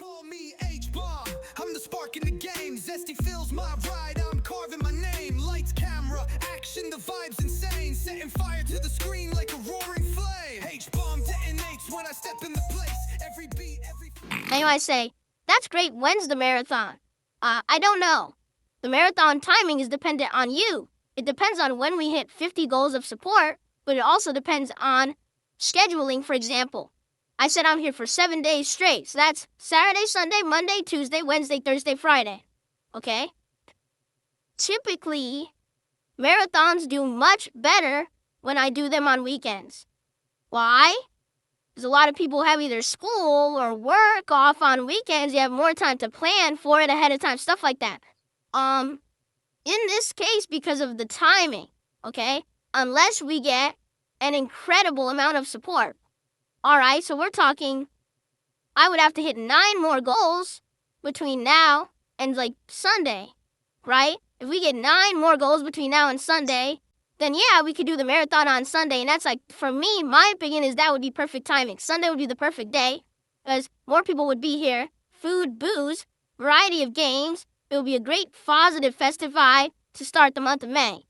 Call me H-Bomb, I'm the spark in the game. Zesty fills my ride, I'm carving my name. Lights, camera, action, the vibe's insane. Setting fire to the screen like a roaring flame. H-Bomb detonates when I step in the place. Every beat, every... Now you might say, that's great, when's the marathon? I don't know. The marathon timing is dependent on you. It depends on when we hit 50 goals of support, but it also depends on scheduling. For example, I said I'm here for 7 days straight. So that's Saturday, Sunday, Monday, Tuesday, Wednesday, Thursday, Friday. Okay? Typically, marathons do much better when I do them on weekends. Why? Because a lot of people have either school or work off on weekends. You have more time to plan for it ahead of time, stuff like that. In this case, because of the timing, okay? Unless we get an incredible amount of support. All right, so we're talking, I would have to hit 9 more goals between now and like Sunday, right? If we get 9 more goals between now and Sunday, then yeah, we could do the marathon on Sunday. And that's like, for me, my opinion is that would be perfect timing. Sunday would be the perfect day because more people would be here. Food, booze, variety of games. It would be a great positive festive vibe to start the month of May.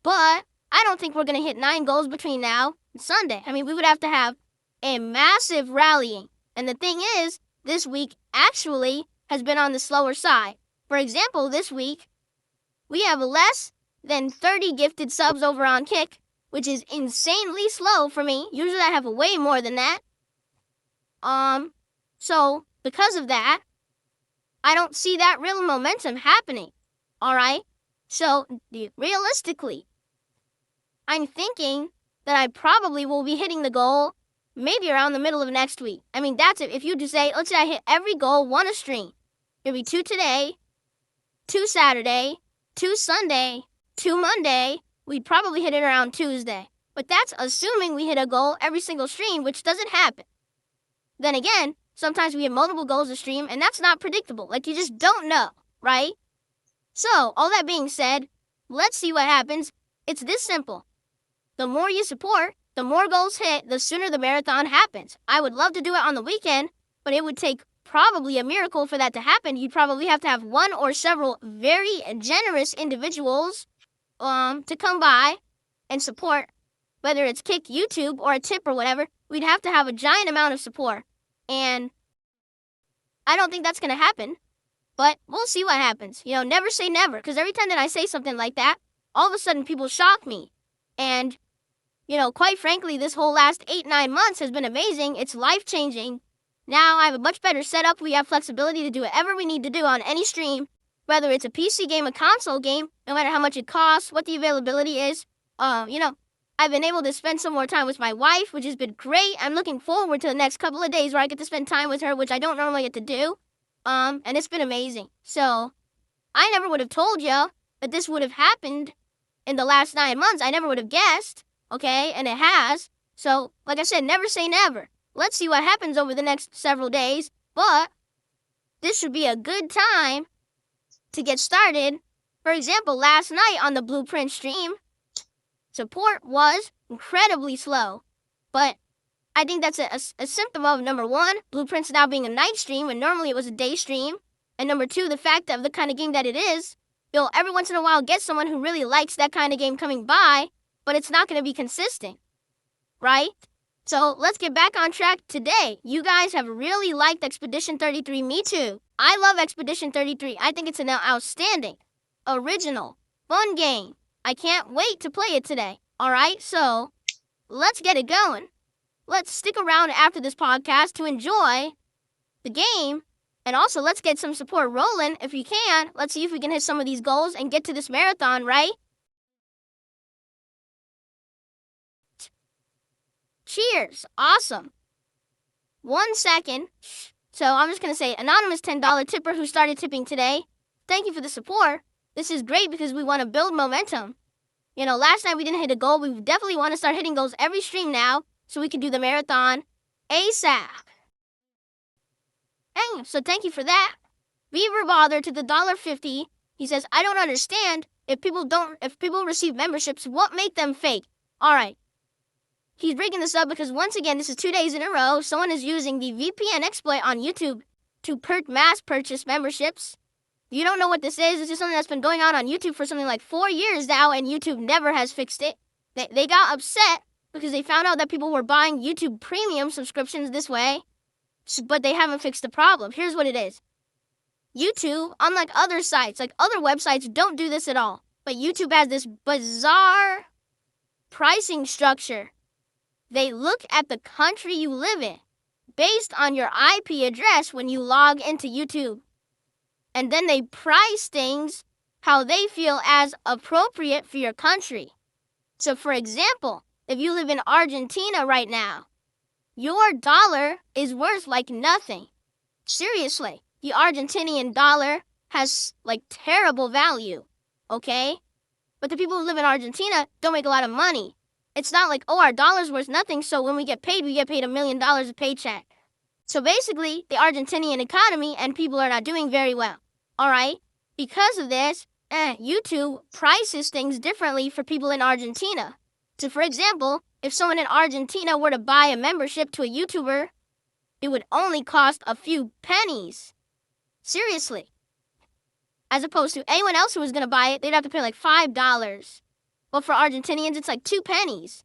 But I don't think we're going to hit 9 goals between now and Sunday. I mean, we would have to have a massive rallying. And the thing is, this week actually has been on the slower side. For example, this week, we have less than 30 gifted subs over on Kick, which is insanely slow for me. Usually I have way more than that. So because of that, I don't see that real momentum happening. All right? So realistically, I'm thinking that I probably will be hitting the goal maybe around the middle of next week. I mean, that's it. If you just say, let's say I hit every goal, 1 a stream. It'll be 2 today, 2 Saturday, 2 Sunday, 2 Monday. We'd probably hit it around Tuesday. But that's assuming we hit a goal every single stream, which doesn't happen. Then again, sometimes we hit multiple goals a stream, and that's not predictable. Like, you just don't know, right? So, all that being said, let's see what happens. It's this simple. The more you support, the more goals hit, the sooner the marathon happens. I would love to do it on the weekend, but it would take probably a miracle for that to happen. You'd probably have to have one or several very generous individuals to come by and support, whether it's Kick, YouTube, or a tip or whatever. We'd have to have a giant amount of support. And I don't think that's going to happen, but we'll see what happens. You know, never say never, because every time that I say something like that, all of a sudden people shock me. And, you know, quite frankly, this whole last 8-9 months has been amazing. It's life-changing. Now I have a much better setup. We have flexibility to do whatever we need to do on any stream, whether it's a PC game, a console game, no matter how much it costs, what the availability is. You know, I've been able to spend some more time with my wife, which has been great. I'm looking forward to the next couple of days where I get to spend time with her, which I don't normally get to do. And it's been amazing. So I never would have told you that this would have happened in the last 9 months. I never would have guessed, okay? And it has. So, like I said, never say never. Let's see what happens over the next several days. But this should be a good time to get started. For example, last night on the Blueprint stream, support was incredibly slow. But I think that's a symptom of, number one, Blueprint's now being a night stream when normally it was a day stream. And number two, the fact of the kind of game that it is. You'll every once in a while get someone who really likes that kind of game coming by, but it's not going to be consistent, right? So let's get back on track today. You guys have really liked Expedition 33. Me too. I love Expedition 33. I think it's an outstanding, original, fun game. I can't wait to play it today. All right, so let's get it going. Let's stick around after this podcast to enjoy the game. And also, let's get some support rolling if we can. Let's see if we can hit some of these goals and get to this marathon, right? Cheers. Awesome. 1 second. So I'm just going to say, anonymous $10 tipper who started tipping today. Thank you for the support. This is great because we want to build momentum. You know, last night we didn't hit a goal. We definitely want to start hitting goals every stream now so we can do the marathon ASAP. Hey, so thank you for that. Beaver Bother to the $1.50. He says, I don't understand. If people receive memberships, what make them fake? All right. He's breaking this up because once again, this is 2 days in a row. Someone is using the VPN exploit on YouTube to mass purchase memberships. You don't know what this is. It's just something that's been going on YouTube for something like 4 years now, and YouTube never has fixed it. They got upset because they found out that people were buying YouTube premium subscriptions this way, but they haven't fixed the problem. Here's what it is. YouTube, unlike other sites, like other websites, don't do this at all. But YouTube has this bizarre pricing structure. They look at the country you live in based on your IP address when you log into YouTube. And then they price things how they feel as appropriate for your country. So for example, if you live in Argentina right now, your dollar is worth like nothing. Seriously, the Argentinian dollar has like terrible value, okay? But the people who live in Argentina don't make a lot of money. It's not like, oh, our dollar's worth nothing, so when we get paid $1 million a paycheck. So basically, the Argentinian economy and people are not doing very well, all right? Because of this, YouTube prices things differently for people in Argentina. So for example, if someone in Argentina were to buy a membership to a YouTuber, it would only cost a few pennies. Seriously. As opposed to anyone else who was going to buy it, they'd have to pay like $5. Well, for Argentinians, it's like 2 pennies.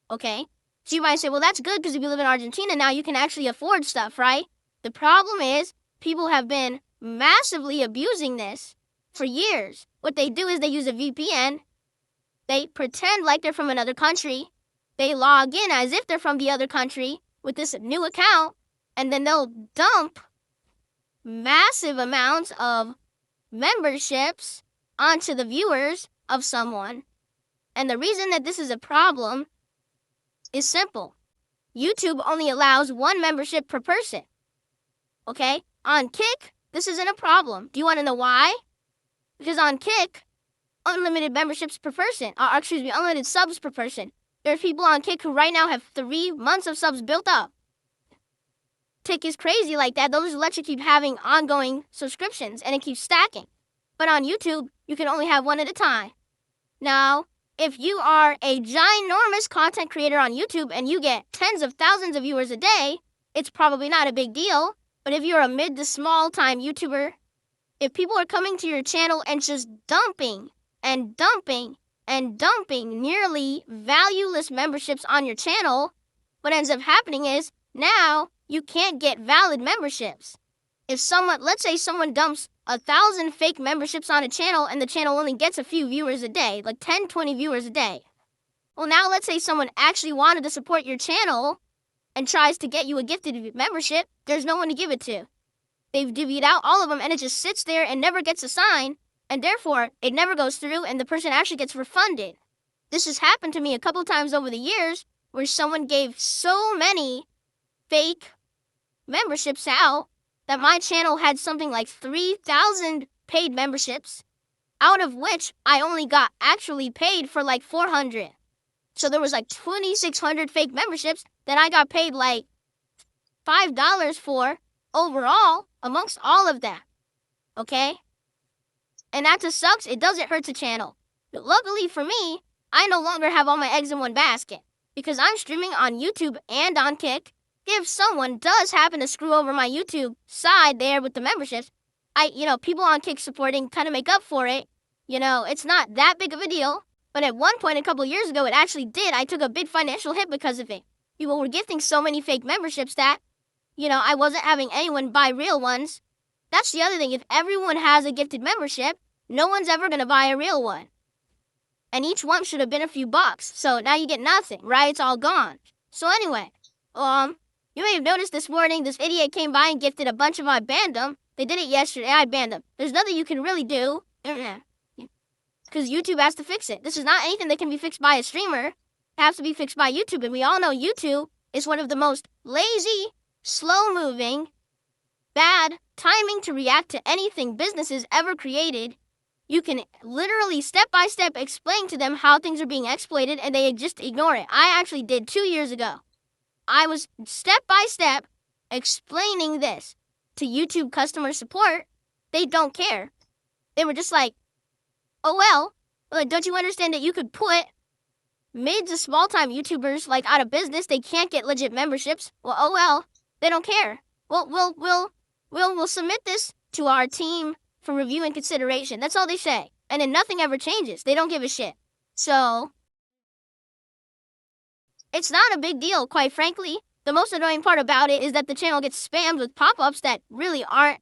Okay? So you might say, well, that's good because if you live in Argentina now, you can actually afford stuff, right? The problem is people have been massively abusing this for years. What they do is they use a VPN. They pretend like they're from another country. They log in as if they're from the other country with this new account, and then they'll dump massive amounts of memberships onto the viewers of someone. And the reason that this is a problem is simple. YouTube only allows 1 membership per person. Okay? On Kick, this isn't a problem. Do you want to know why? Because on Kick, unlimited memberships per person, unlimited subs per person. There's people on Kick who right now have 3 months of subs built up. Kick is crazy like that. They'll just let you keep having ongoing subscriptions and it keeps stacking. But on YouTube, you can only have 1 at a time. Now, if you are a ginormous content creator on YouTube and you get tens of thousands of viewers a day, it's probably not a big deal. But if you're a mid to small time YouTuber, if people are coming to your channel and just dumping and dumping and dumping nearly valueless memberships on your channel, what ends up happening is now you can't get valid memberships. If let's say someone dumps 1,000 fake memberships on a channel and the channel only gets a few viewers a day, like 10, 20 viewers a day. Well, now let's say someone actually wanted to support your channel and tries to get you a gifted membership, there's no one to give it to. They've divvied out all of them and it just sits there and never gets assigned, and therefore it never goes through and the person actually gets refunded. This has happened to me a couple times over the years where someone gave so many fake memberships out that my channel had something like 3,000 paid memberships, out of which I only got actually paid for like 400. So there was like 2,600 fake memberships that I got paid like $5 for overall amongst all of that. Okay? And that just sucks. It doesn't hurt the channel. But luckily for me, I no longer have all my eggs in one basket because I'm streaming on YouTube and on Kick. If someone does happen to screw over my YouTube side there with the memberships, people on Kick supporting kind of make up for it. It's not that big of a deal. But at one point, a couple years ago, it actually did. I took a big financial hit because of it. People were gifting so many fake memberships that, I wasn't having anyone buy real ones. That's the other thing. If everyone has a gifted membership, no one's ever going to buy a real one. And each one should have been a few bucks. So now you get nothing, right? It's all gone. So anyway, you may have noticed this morning, this idiot came by and gifted a bunch of I banned them. They did it yesterday. I banned them. There's nothing you can really do. Because YouTube has to fix it. This is not anything that can be fixed by a streamer. It has to be fixed by YouTube. And we all know YouTube is one of the most lazy, slow-moving, bad timing to react to anything businesses ever created. You can literally step-by-step explain to them how things are being exploited and they just ignore it. I actually did 2 years ago. I was step-by-step explaining this to YouTube customer support. They don't care. They were just like, oh, well, don't you understand that you could put mid to small-time YouTubers out of business? They can't get legit memberships. Well, they don't care. We'll we'll submit this to our team for review and consideration. That's all they say. And then nothing ever changes. They don't give a shit. So, it's not a big deal, quite frankly. The most annoying part about it is that the channel gets spammed with pop-ups that really aren't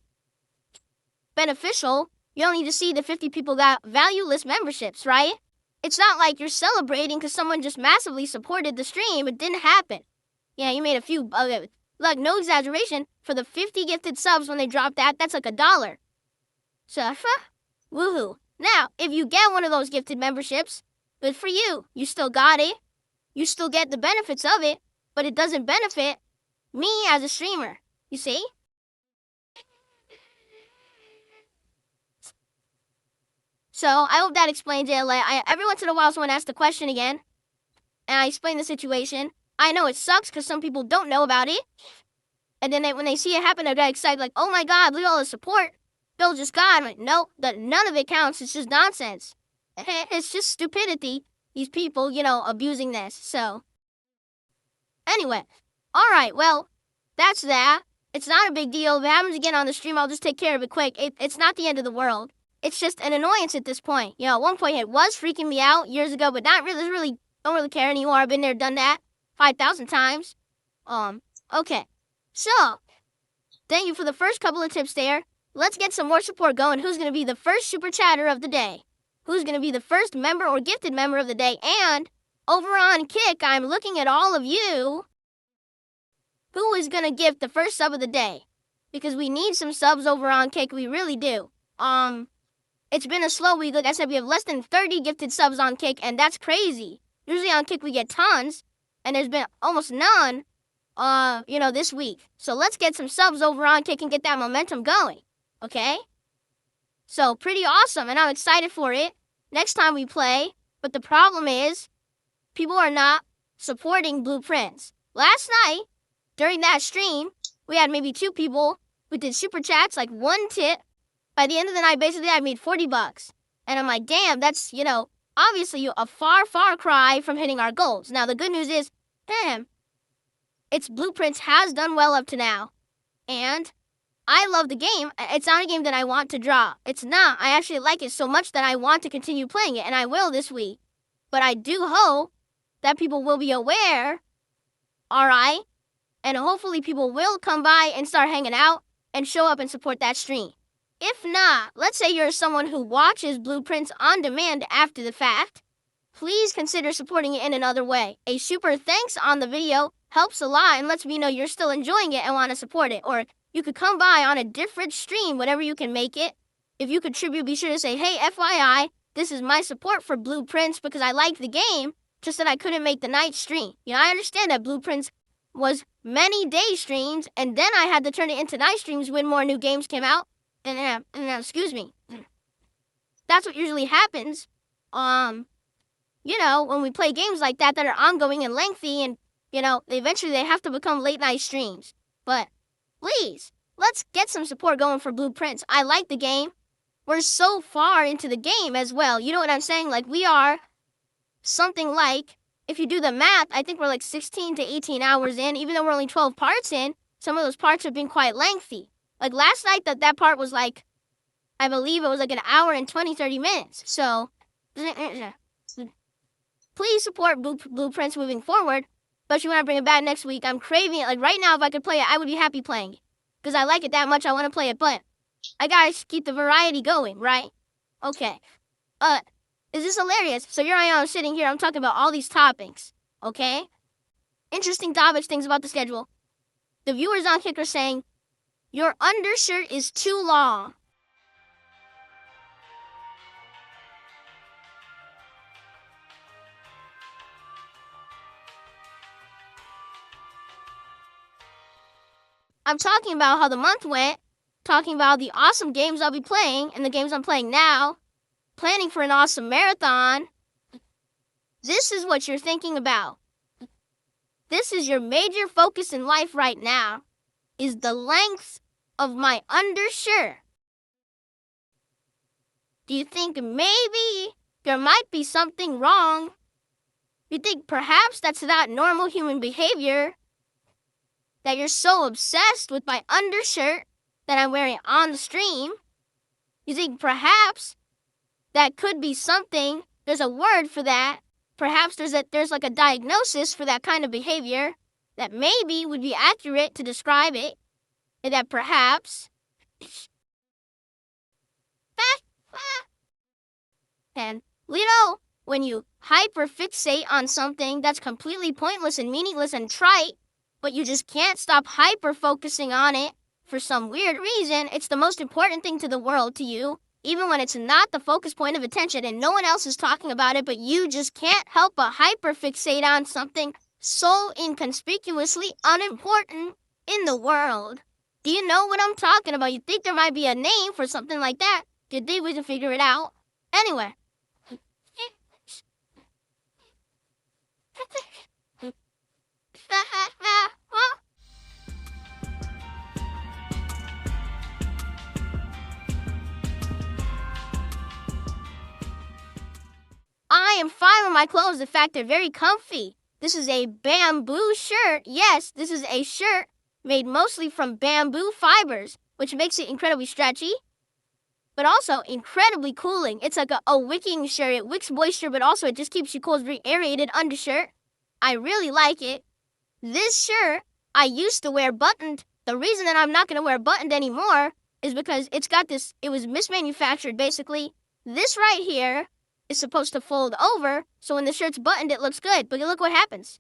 beneficial. You only need to see the 50 people that value list memberships, right? It's not like you're celebrating because someone just massively supported the stream. It didn't happen. Yeah, you made a few, like no exaggeration, for the 50 gifted subs when they drop that, that's like $1. So, woohoo. Now, if you get one of those gifted memberships, good for you. You still got it. You still get the benefits of it, but it doesn't benefit me as a streamer. You see? So, I hope that explains it. Every once in a while, someone asks the question again, and I explain the situation. I know it sucks because some people don't know about it. And then when they see it happen, they get excited, like, oh my God, look at all the support Bill just got. I'm like, no, none of it counts. It's just nonsense. It's just stupidity. These people, abusing this. So, anyway. All right, well, that's that. It's not a big deal. If it happens again on the stream, I'll just take care of it quick. It's not the end of the world. It's just an annoyance at this point. At one point it was freaking me out years ago, but not really, don't really care anymore. I've been there, done that 5,000 times. Okay. So, thank you for the first couple of tips there. Let's get some more support going. Who's going to be the first super chatter of the day? Who's going to be the first member or gifted member of the day? And over on Kick, I'm looking at all of you. Who is going to gift the first sub of the day? Because we need some subs over on Kick. We really do. It's been a slow week. Like I said, we have less than 30 gifted subs on Kick, and that's crazy. Usually on Kick we get tons, and there's been almost none, this week. So let's get some subs over on Kick and get that momentum going, okay? So pretty awesome, and I'm excited for it. Next time we play, but the problem is, people are not supporting Blueprints. Last night, during that stream, we had maybe 2 people who did super chats, like 1 tip. By the end of the night, basically, I made $40. And I'm like, damn, that's, obviously a far cry from hitting our goals. Now, the good news is, Blueprints has done well up to now. And I love the game. It's not a game that I want to drop. It's not. I actually like it so much that I want to continue playing it, and I will this week. But I do hope that people will be aware, all right? And hopefully people will come by and start hanging out and show up and support that stream. If not, let's say you're someone who watches Blueprints on demand after the fact, please consider supporting it in another way. A super thanks on the video helps a lot and lets me know you're still enjoying it and want to support it. Or you could come by on a different stream, whatever you can make it. If you contribute, be sure to say, hey, FYI, this is my support for Blueprints because I like the game, just that I couldn't make the night stream. I understand that Blueprints was many day streams, and then I had to turn it into night streams when more new games came out. And excuse me. That's what usually happens. When we play games like that are ongoing and lengthy, and eventually they have to become late night streams. But please, let's get some support going for Blueprints. I like the game. We're so far into the game as well. You know what I'm saying? Like, we are something like, if you do the math, I think we're like 16 to 18 hours in, even though we're only 12 parts in. Some of those parts have been quite lengthy. Like last night, that part was like, I believe it was like an hour and 30 minutes. So, please support Blueprints moving forward. Especially when I bring it back next week. I'm craving it. Like right now, if I could play it, I would be happy playing it. Because I like it that much, I want to play it. But I gotta keep the variety going, right? Okay. Is this hilarious? So here I am sitting here, I'm talking about all these topics. Okay? Interesting topics, things about the schedule. The viewers on Kick are saying, your undershirt is too long. I'm talking about how the month went, talking about the awesome games I'll be playing and the games I'm playing now, planning for an awesome marathon. This is what you're thinking about. This is your major focus in life right now, is the length of my undershirt. Do you think maybe there might be something wrong? You think perhaps that's not normal human behavior? That you're so obsessed with my undershirt that I'm wearing on the stream. You think perhaps that could be something? There's a word for that. Perhaps there's like a diagnosis for that kind of behavior that maybe would be accurate to describe it. And that perhaps and when you hyperfixate on something that's completely pointless and meaningless and trite, but you just can't stop hyper-focusing on it for some weird reason, it's the most important thing to the world to you, even when it's not the focus point of attention and no one else is talking about it, but you just can't help but hyperfixate on something so inconspicuously unimportant in the world. Do you know what I'm talking about? You think there might be a name for something like that? Good thing we can figure it out. Anyway. I am fine with my clothes. In fact, they're very comfy. This is a bamboo shirt. Yes, this is a shirt made mostly from bamboo fibers, which makes it incredibly stretchy, but also incredibly cooling. It's like a wicking shirt. It wicks moisture, but also it just keeps you cool. It's very aerated undershirt. I really like it. This shirt I used to wear buttoned. The reason that I'm not going to wear buttoned anymore is because it was mismanufactured basically. This right here is supposed to fold over, so when the shirt's buttoned, it looks good. But look what happens.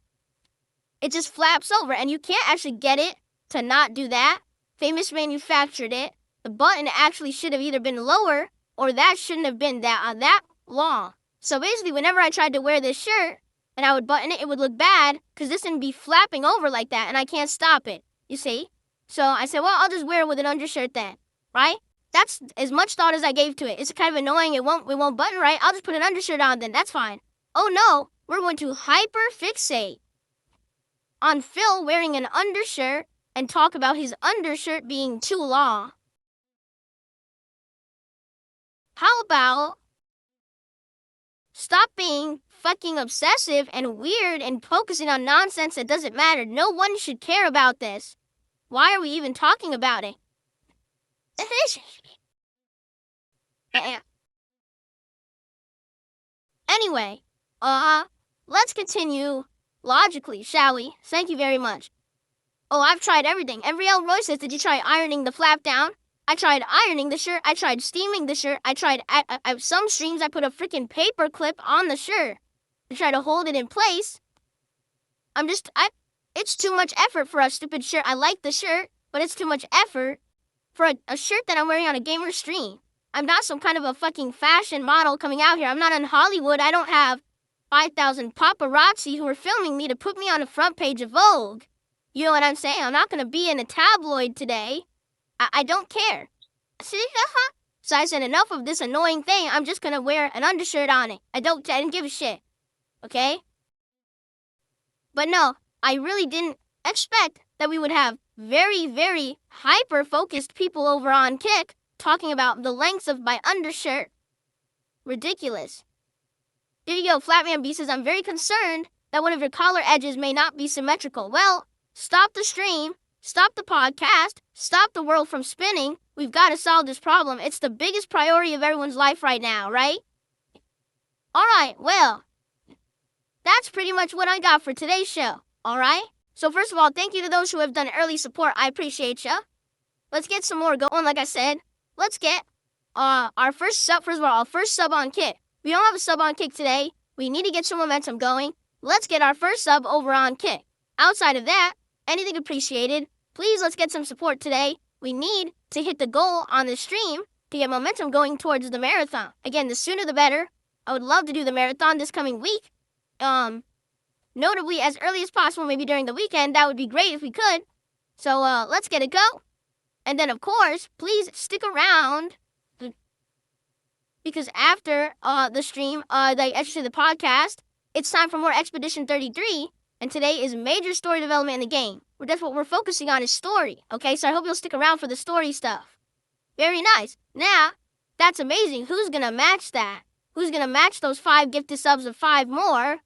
It just flaps over, and you can't actually get it to not do that. They mismanufactured it. The button actually should have either been lower, or that shouldn't have been that long. So basically, whenever I tried to wear this shirt, and I would button it, it would look bad, because this didn't be flapping over like that, and I can't stop it, you see? So I said, well, I'll just wear it with an undershirt then, right? That's as much thought as I gave to it. It's kind of annoying. It won't button right. I'll just put an undershirt on then. That's fine. Oh no, we're going to hyperfixate on Phil wearing an undershirt and talk about his undershirt being too long. How about stop being fucking obsessive and weird and focusing on nonsense that doesn't matter? No one should care about this. Why are we even talking about it? Anyway, let's continue logically, shall we? Thank you very much. Oh, I've tried everything. Every Roy says, did you try ironing the flap down? I tried ironing the shirt. I tried steaming the shirt. I tried, some streams I put a freaking paper clip on the shirt to try to hold it in place. It's too much effort for a stupid shirt. I like the shirt, but it's too much effort for a shirt that I'm wearing on a gamer stream. I'm not some kind of a fucking fashion model coming out here. I'm not in Hollywood. I don't have 5,000 paparazzi who are filming me to put me on the front page of Vogue. You know what I'm saying? I'm not going to be in a tabloid today. I don't care. See? So I said, enough of this annoying thing. I'm just going to wear an undershirt on it. I didn't give a shit. Okay? But no, I really didn't expect that we would have very, very hyper-focused people over on Kick talking about the lengths of my undershirt. Ridiculous. There you go, Flatman B says, I'm very concerned that one of your collar edges may not be symmetrical. Well, stop the stream, stop the podcast, stop the world from spinning. We've got to solve this problem. It's the biggest priority of everyone's life right now, right? All right, well, that's pretty much what I got for today's show, all right? So first of all, thank you to those who have done early support. I appreciate ya. Let's get some more going. Like I said, let's get our first sub. First of all, our first sub on Kick. We don't have a sub on Kick today. We need to get some momentum going. Let's get our first sub over on Kick. Outside of that, anything appreciated. Please, let's get some support today. We need to hit the goal on the stream to get momentum going towards the marathon. Again, the sooner the better. I would love to do the marathon this coming week. Notably as early as possible, maybe during the weekend. That would be great if we could. So let's get it go. And then, of course, please stick around because after the stream, the podcast, it's time for more Expedition 33. And today is major story development in the game. That's what we're focusing on is story. Okay, so I hope you'll stick around for the story stuff. Very nice. Now, that's amazing. Who's going to match that? Who's going to match those 5 gifted subs of 5 more?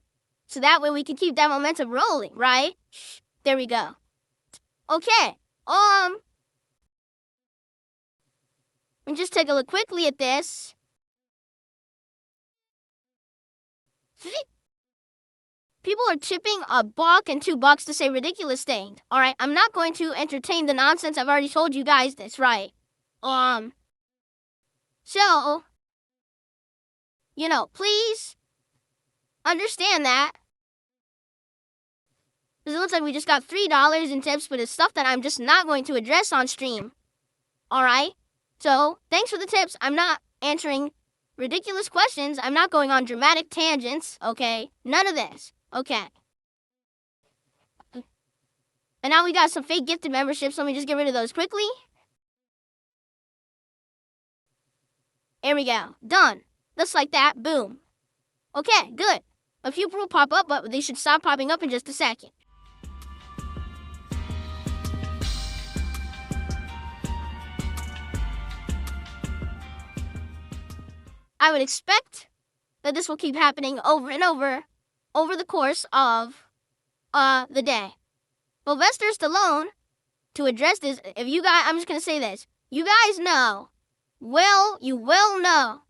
So that way we can keep that momentum rolling, right? There we go. Okay. And just take a look quickly at this. People are tipping $1 and $2 to say ridiculous things. Alright, I'm not going to entertain the nonsense. I've already told you guys this, right? So, please understand that. Because it looks like we just got $3 in tips, but it's stuff that I'm just not going to address on stream. Alright? So, thanks for the tips. I'm not answering ridiculous questions. I'm not going on dramatic tangents, okay? None of this, okay? And now we got some fake gifted memberships. Let me just get rid of those quickly. There we go. Done. Just like that. Boom. Okay, good. A few will pop up, but they should stop popping up in just a second. I would expect that this will keep happening over and over the course of the day. Sylvester Stallone, to address this, if you guys, I'm just going to say this. You guys know, you will know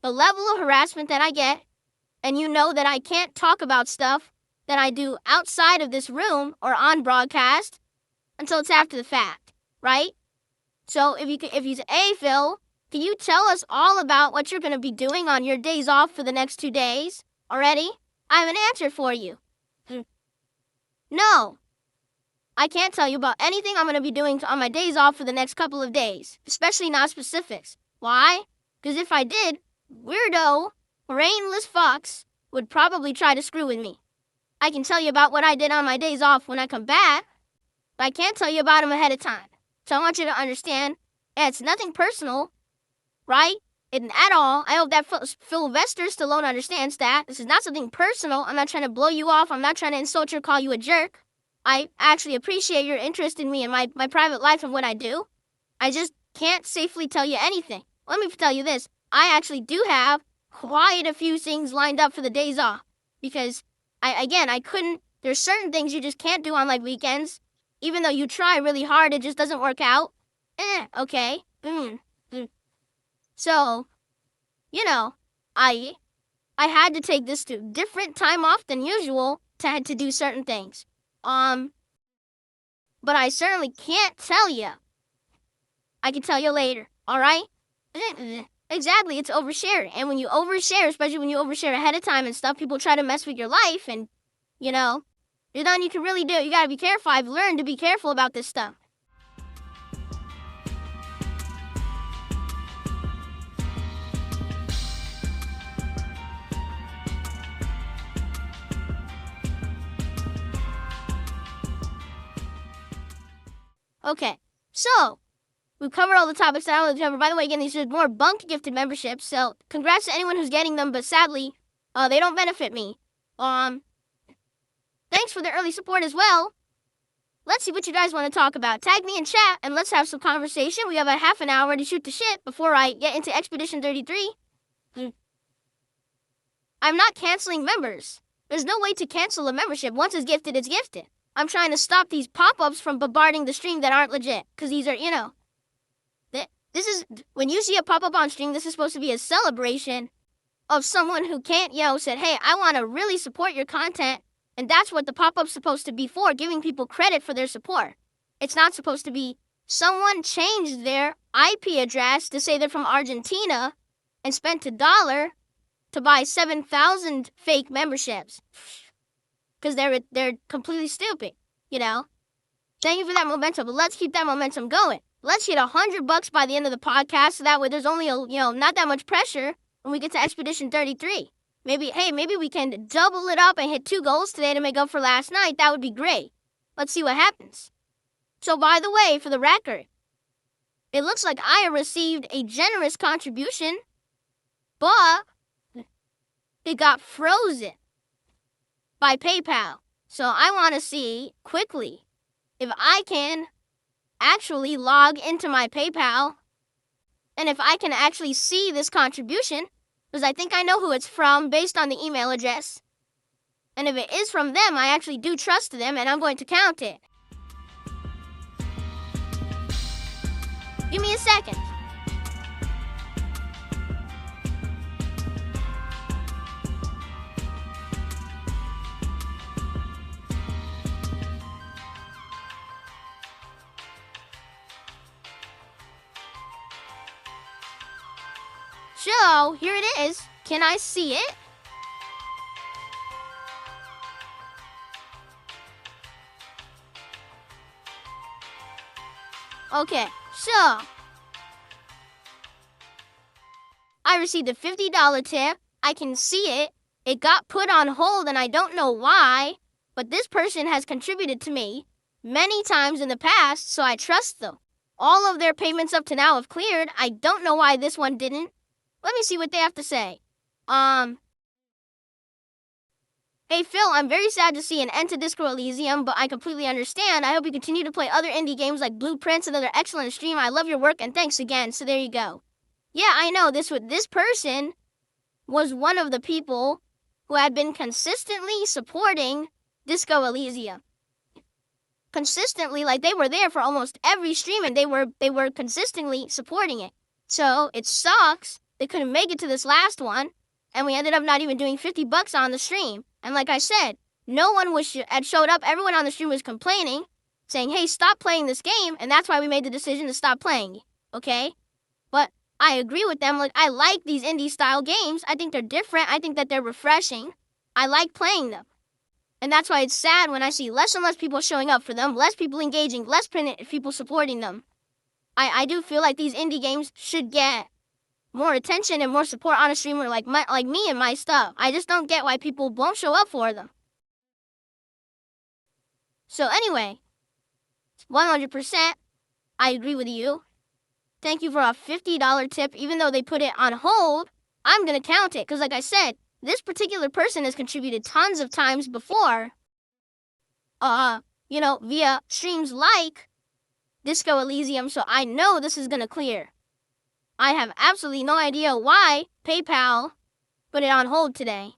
the level of harassment that I get, and you know that I can't talk about stuff that I do outside of this room or on broadcast until it's after the fact, right? So if you say, Phil, can you tell us all about what you're going to be doing on your days off for the next 2 days already? I have an answer for you. No. I can't tell you about anything I'm going to be doing on my days off for the next couple of days, especially not specifics. Why? Because if I did, weirdo, brainless fox would probably try to screw with me. I can tell you about what I did on my days off when I come back, but I can't tell you about them ahead of time. So I want you to understand, it's nothing personal, right? At all. I hope that Sylvester Stallone understands that. This is not something personal. I'm not trying to blow you off. I'm not trying to insult you or call you a jerk. I actually appreciate your interest in me and my private life and what I do. I just can't safely tell you anything. Let me tell you this. I actually do have quite a few things lined up for the days off. Because, I couldn't. There's certain things you just can't do on like weekends. Even though you try really hard, it just doesn't work out. Okay. So, I had to take this to different time off than usual to do certain things. But I certainly can't tell you. I can tell you later, alright? Exactly, it's oversharing. And when you overshare, especially when you overshare ahead of time and stuff, people try to mess with your life and, there's nothing you can really do. You gotta be careful. I've learned to be careful about this stuff. Okay, so we've covered all the topics that I wanted to cover. By the way, again, these are more bunk gifted memberships, so congrats to anyone who's getting them, but sadly, they don't benefit me. Thanks for the early support as well. Let's see what you guys want to talk about. Tag me in chat and let's have some conversation. We have a half an hour to shoot the shit before I get into Expedition 33. I'm not canceling members. There's no way to cancel a membership. Once it's gifted, it's gifted. I'm trying to stop these pop-ups from bombarding the stream that aren't legit. Because these are, this is, when you see a pop-up on stream, this is supposed to be a celebration of someone who can't, said, hey, I want to really support your content. And that's what the pop-up's supposed to be for, giving people credit for their support. It's not supposed to be someone changed their IP address to say they're from Argentina and spent $1 to buy 7,000 fake memberships. Because they're completely stupid, Thank you for that momentum, but let's keep that momentum going. Let's hit $100 by the end of the podcast, so that way there's only not that much pressure when we get to Expedition 33. Maybe we can double it up and hit 2 goals today to make up for last night. That would be great. Let's see what happens. So by the way, for the record, it looks like I received a generous contribution, but it got frozen by PayPal. So I want to see quickly if I can actually log into my PayPal and if I can actually see this contribution, because I think I know who it's from based on the email address. And if it is from them, I actually do trust them and I'm going to count it. Give me a second. So, here it is. Can I see it? Okay, so I received a $50 tip. I can see it. It got put on hold and I don't know why, but this person has contributed to me many times in the past, so I trust them. All of their payments up to now have cleared. I don't know why this one didn't. Let me see what they have to say. Hey Phil, I'm very sad to see an end to Disco Elysium, but I completely understand. I hope you continue to play other indie games like Blueprints, another excellent stream. I love your work and thanks again. So there you go. Yeah, I know this person was one of the people who had been consistently supporting Disco Elysium. Consistently, like they were there for almost every stream and they were consistently supporting it. So it sucks they couldn't make it to this last one and we ended up not even doing $50 on the stream. And like I said, no one had showed up. Everyone on the stream was complaining, saying, hey, stop playing this game. And that's why we made the decision to stop playing, okay? But I agree with them. Like, I like these indie-style games. I think they're different. I think that they're refreshing. I like playing them. And that's why it's sad when I see less and less people showing up for them, less people engaging, less people supporting them. I do feel like these indie games should get more attention and more support on a streamer like me and my stuff. I just don't get why people won't show up for them. So anyway, 100%, I agree with you. Thank you for a $50 tip. Even though they put it on hold, I'm going to count it. Because like I said, this particular person has contributed tons of times before, via streams like Disco Elysium. So I know this is going to clear. I have absolutely no idea why PayPal put it on hold today,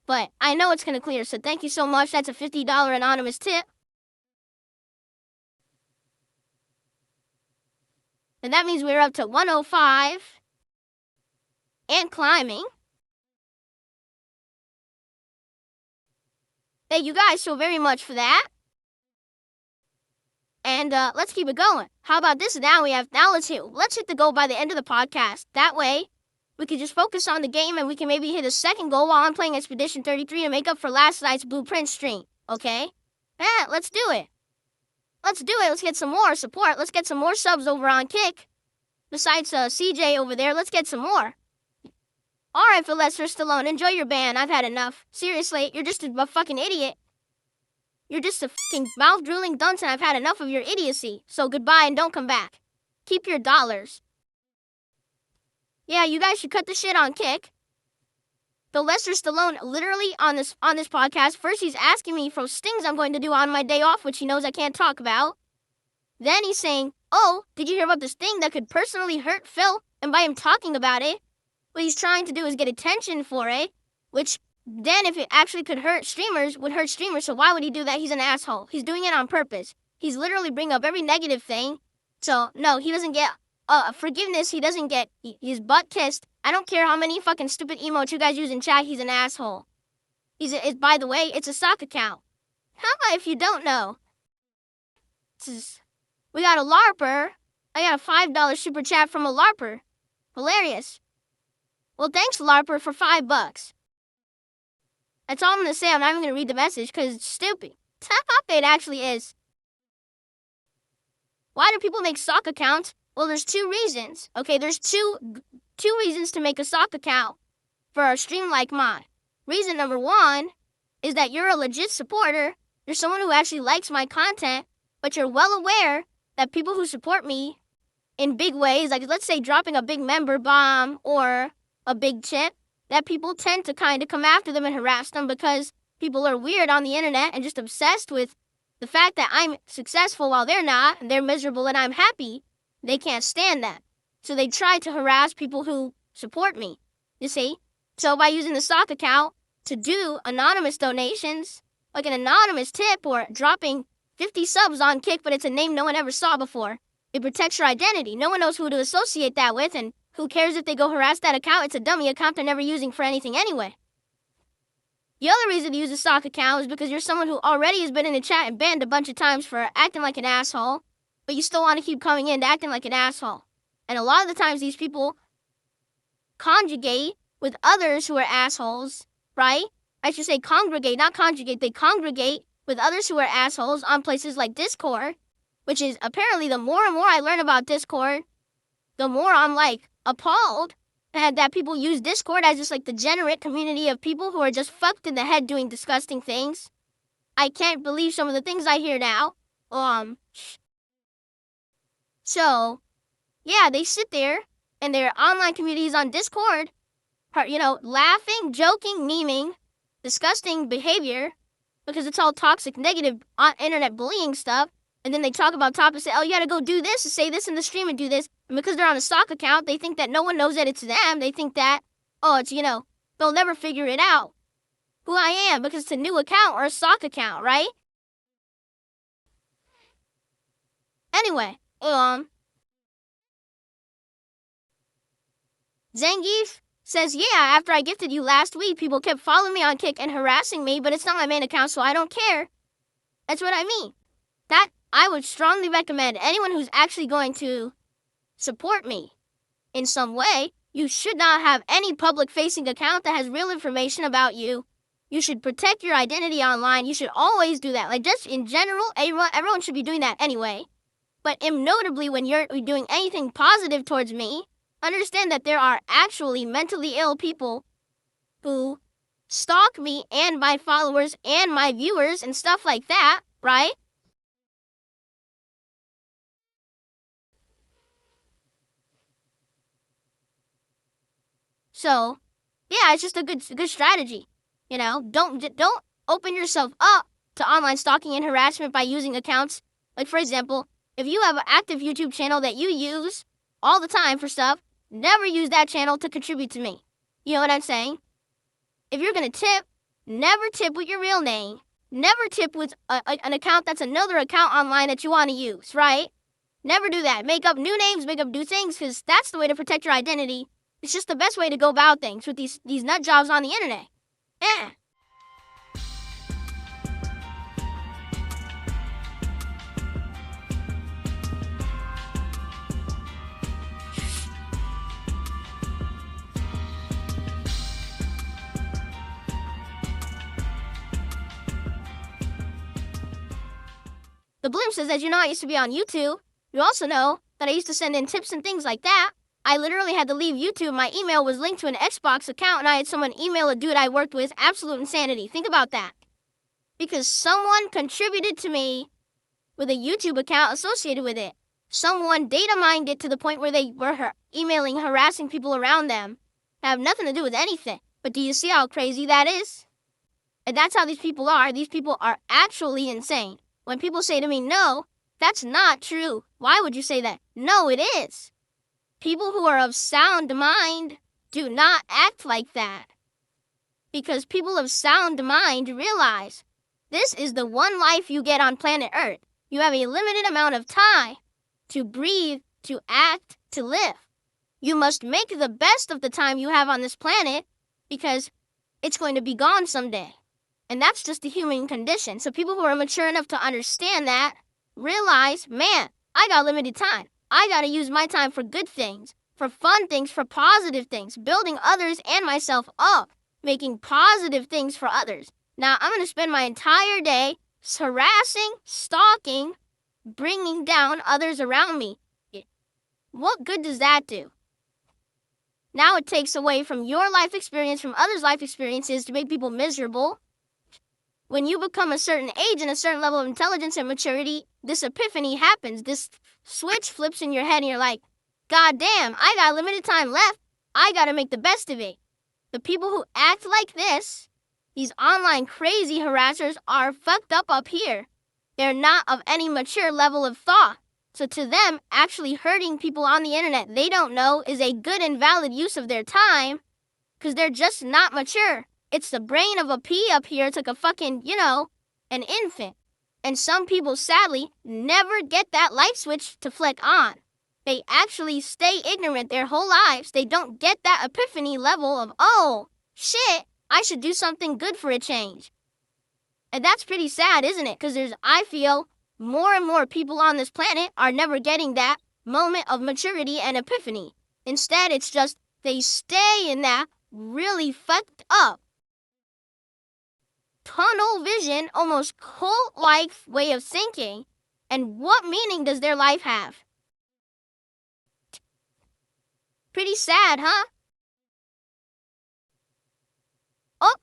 but I know it's going to clear, so thank you so much. That's a $50 anonymous tip. And that means we're up to 105 and climbing. Thank you guys so very much for that. And let's keep it going. How about this? Now let's hit the goal by the end of the podcast. That way, we can just focus on the game and we can maybe hit a second goal while I'm playing Expedition 33 to make up for last night's Blueprint stream. Okay? Yeah, let's do it. Let's do it. Let's get some more support. Let's get some more subs over on Kick. Besides CJ over there, let's get some more. All right, Sylvester Stallone, enjoy your ban. I've had enough. Seriously, you're just a fucking idiot. You're just a fucking mouth-drooling dunce and I've had enough of your idiocy. So goodbye and don't come back. Keep your dollars. Yeah, you guys should cut the shit on Kick. Sylvester Stallone, literally on this podcast, first he's asking me for stings I'm going to do on my day off, which he knows I can't talk about. Then he's saying, oh, did you hear about this thing that could personally hurt Phil? And by him talking about it, what he's trying to do is get attention for it, which then if it actually could hurt streamers, would hurt streamers, so why would he do that? He's an asshole. He's doing it on purpose. He's literally bringing up every negative thing. So, no, he doesn't get forgiveness. He doesn't get his butt kissed. I don't care how many fucking stupid emotes you guys use in chat. He's an asshole. By the way, it's a sock account. How about if you don't know? We got a LARPer. I got a $5 super chat from a LARPer. Hilarious. Well, thanks, LARPer, for $5. That's all I'm going to say. I'm not even going to read the message because it's stupid. How it actually is. Why do people make sock accounts? Well, there's two reasons. Okay, there's two reasons to make a sock account for a stream like mine. Reason number one is that you're a legit supporter. You're someone who actually likes my content, but you're well aware that people who support me in big ways, like let's say dropping a big member bomb or a big tip, that people tend to kind of come after them and harass them because people are weird on the internet and just obsessed with the fact that I'm successful while they're not, and they're miserable and I'm happy. They can't stand that. So they try to harass people who support me, you see? So by using the sock account to do anonymous donations, like an anonymous tip or dropping 50 subs on Kick, but it's a name no one ever saw before, it protects your identity. No one knows who to associate that with, and who cares if they go harass that account? It's a dummy account they're never using for anything anyway. The other reason to use a sock account is because you're someone who already has been in the chat and banned a bunch of times for acting like an asshole, but you still want to keep coming in to acting like an asshole. And a lot of the times these people conjugate with others who are assholes, right? I should say congregate, not conjugate. They congregate with others who are assholes on places like Discord, which is apparently the more and more I learn about Discord, the more I'm like appalled that people use Discord as just like the degenerate community of people who are just fucked in the head doing disgusting things. I can't believe some of the things I hear now. So, yeah, they sit there in their online communities on Discord, laughing, joking, memeing, disgusting behavior, because it's all toxic, negative internet bullying stuff. And then they talk about topics, say, oh, you gotta go do this, and say this in the stream and do this. And because they're on a stock account, they think that no one knows that it's them. They think that, it's, they'll never figure it out who I am because it's a new account or a stock account, right? Anyway, Zangief says, yeah, after I gifted you last week, people kept following me on Kick and harassing me, but it's not my main account, so I don't care. That's what I mean. That I would strongly recommend anyone who's actually going to support me in some way, you should not have any public-facing account that has real information about you. You should protect your identity online. You should always do that. Like, just in general, everyone should be doing that anyway. But notably, when you're doing anything positive towards me, understand that there are actually mentally ill people who stalk me and my followers and my viewers and stuff like that, right? So, yeah, it's just a good strategy. Don't open yourself up to online stalking and harassment by using accounts. Like, for example, if you have an active YouTube channel that you use all the time for stuff, never use that channel to contribute to me. You know what I'm saying? If you're going to tip, never tip with your real name. Never tip with an account that's another account online that you want to use, right? Never do that. Make up new names, make up new things, because that's the way to protect your identity. It's just the best way to go about things with these nut jobs on the internet. The Bloom says, as you know, I used to be on YouTube. You also know that I used to send in tips and things like that. I literally had to leave YouTube. My email was linked to an Xbox account, and I had someone email a dude I worked with. Absolute insanity. Think about that. Because someone contributed to me with a YouTube account associated with it. Someone data mined it to the point where they were emailing, harassing people around them. Have nothing to do with anything. But do you see how crazy that is? And that's how these people are. These people are actually insane. When people say to me, no, that's not true. Why would you say that? No, it is. People who are of sound mind do not act like that. Because people of sound mind realize this is the one life you get on planet Earth. You have a limited amount of time to breathe, to act, to live. You must make the best of the time you have on this planet because it's going to be gone someday. And that's just the human condition. So people who are mature enough to understand that realize, man, I got limited time. I got to use my time for good things, for fun things, for positive things, building others and myself up, making positive things for others. Now, I'm going to spend my entire day harassing, stalking, bringing down others around me. What good does that do? Now it takes away from your life experience, from others' life experiences to make people miserable. When you become a certain age and a certain level of intelligence and maturity, this epiphany happens. This switch flips in your head and you're like, God damn, I got limited time left. I got to make the best of it. The people who act like this, these online crazy harassers, are fucked up here. They're not of any mature level of thought. So to them, actually hurting people on the internet they don't know is a good and valid use of their time because they're just not mature. It's the brain of a pea up here. It's like a fucking, an infant. And some people, sadly, never get that light switch to flick on. They actually stay ignorant their whole lives. They don't get that epiphany level of, oh, shit, I should do something good for a change. And that's pretty sad, isn't it? Because I feel more and more people on this planet are never getting that moment of maturity and epiphany. Instead, it's just they stay in that really fucked up tunnel vision, almost cult-like way of thinking. And what meaning does their life have? Pretty sad, huh? Oh,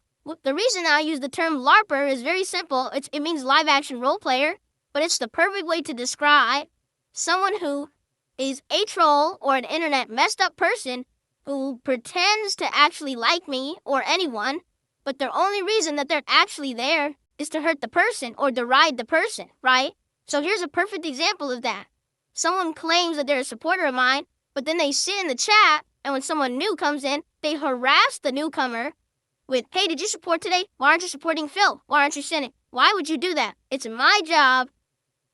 the reason I use the term LARPer is very simple. It means live action role player, but it's the perfect way to describe someone who is a troll or an internet messed up person who pretends to actually like me or anyone, but the only reason that they're actually there is to hurt the person or deride the person, right? So here's a perfect example of that. Someone claims that they're a supporter of mine, but then they sit in the chat, and when someone new comes in, they harass the newcomer with, hey, did you support today? Why aren't you supporting Phil? Why aren't you sending? Why would you do that? It's my job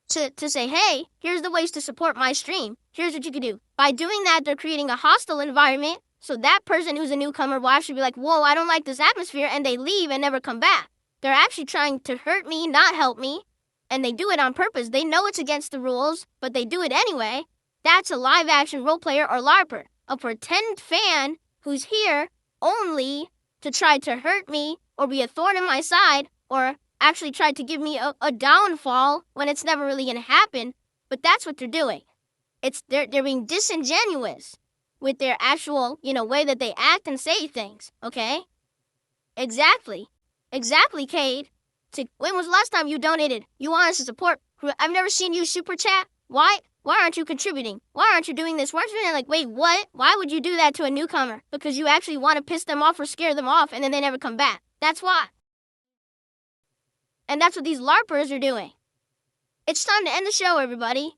to say, hey, here's the ways to support my stream. Here's what you can do. By doing that, they're creating a hostile environment, so that person who's a newcomer will actually be like, whoa, I don't like this atmosphere, and they leave and never come back. They're actually trying to hurt me, not help me, and they do it on purpose. They know it's against the rules, but they do it anyway. That's a live action role player or LARPer, a pretend fan who's here only to try to hurt me or be a thorn in my side or actually try to give me a downfall when it's never really going to happen. But that's what they're doing. They're being disingenuous with their actual, way that they act and say things, okay? Exactly, Cade. When was the last time you donated? You want us to support? I've never seen you super chat. Why aren't you contributing? Why aren't you doing this? Why aren't you doing that? Like, wait, what? Why would you do that to a newcomer? Because you actually want to piss them off or scare them off, and then they never come back. That's why. And that's what these LARPers are doing. It's time to end the show, everybody.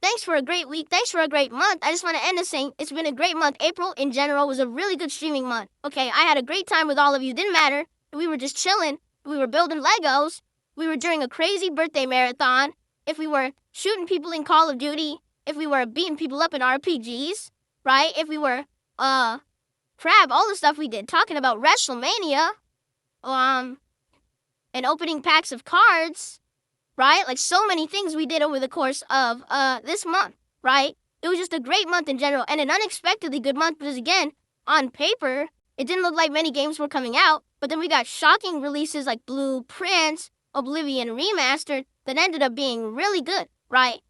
Thanks for a great week. Thanks for a great month. I just want to end this saying it's been a great month. April, in general, was a really good streaming month. Okay, I had a great time with all of you. Didn't matter. We were just chilling. We were building Legos. We were during a crazy birthday marathon. If we were shooting people in Call of Duty. If we were beating people up in RPGs. Right? If we were, crap, all the stuff we did. Talking about WrestleMania. And opening packs of cards. Right? Like so many things we did over the course of this month, right? It was just a great month in general and an unexpectedly good month because, again, on paper, it didn't look like many games were coming out, but then we got shocking releases like Blueprints, Oblivion Remastered that ended up being really good, right?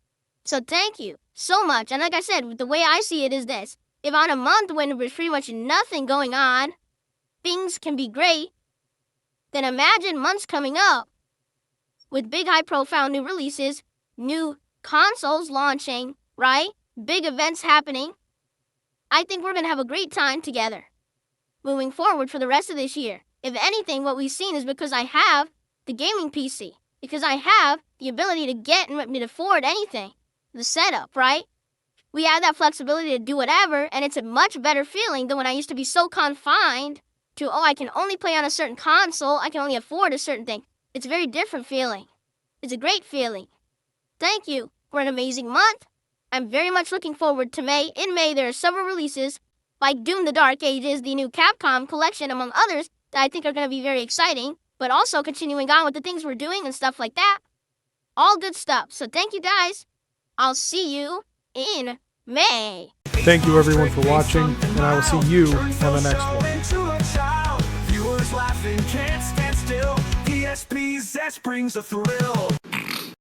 So thank you so much. And like I said, the way I see it is this. If on a month when there's pretty much nothing going on, things can be great, then imagine months coming up with big, high-profile new releases, new consoles launching, right? Big events happening. I think we're going to have a great time together moving forward for the rest of this year. If anything, what we've seen is because I have the gaming PC, because I have the ability to get and to afford anything, the setup, right? We have that flexibility to do whatever, and it's a much better feeling than when I used to be so confined to, I can only play on a certain console, I can only afford a certain thing. It's a very different feeling. It's a great feeling. Thank you for an amazing month. I'm very much looking forward to May. In May, there are several releases like Doom the Dark Ages, the new Capcom collection, among others, that I think are going to be very exciting, but also continuing on with the things we're doing and stuff like that. All good stuff. So thank you guys. I'll see you in May. Thank you everyone for watching, and I will see you on the next one. Viewers laughing, can't stand still. DSP zest brings a thrill.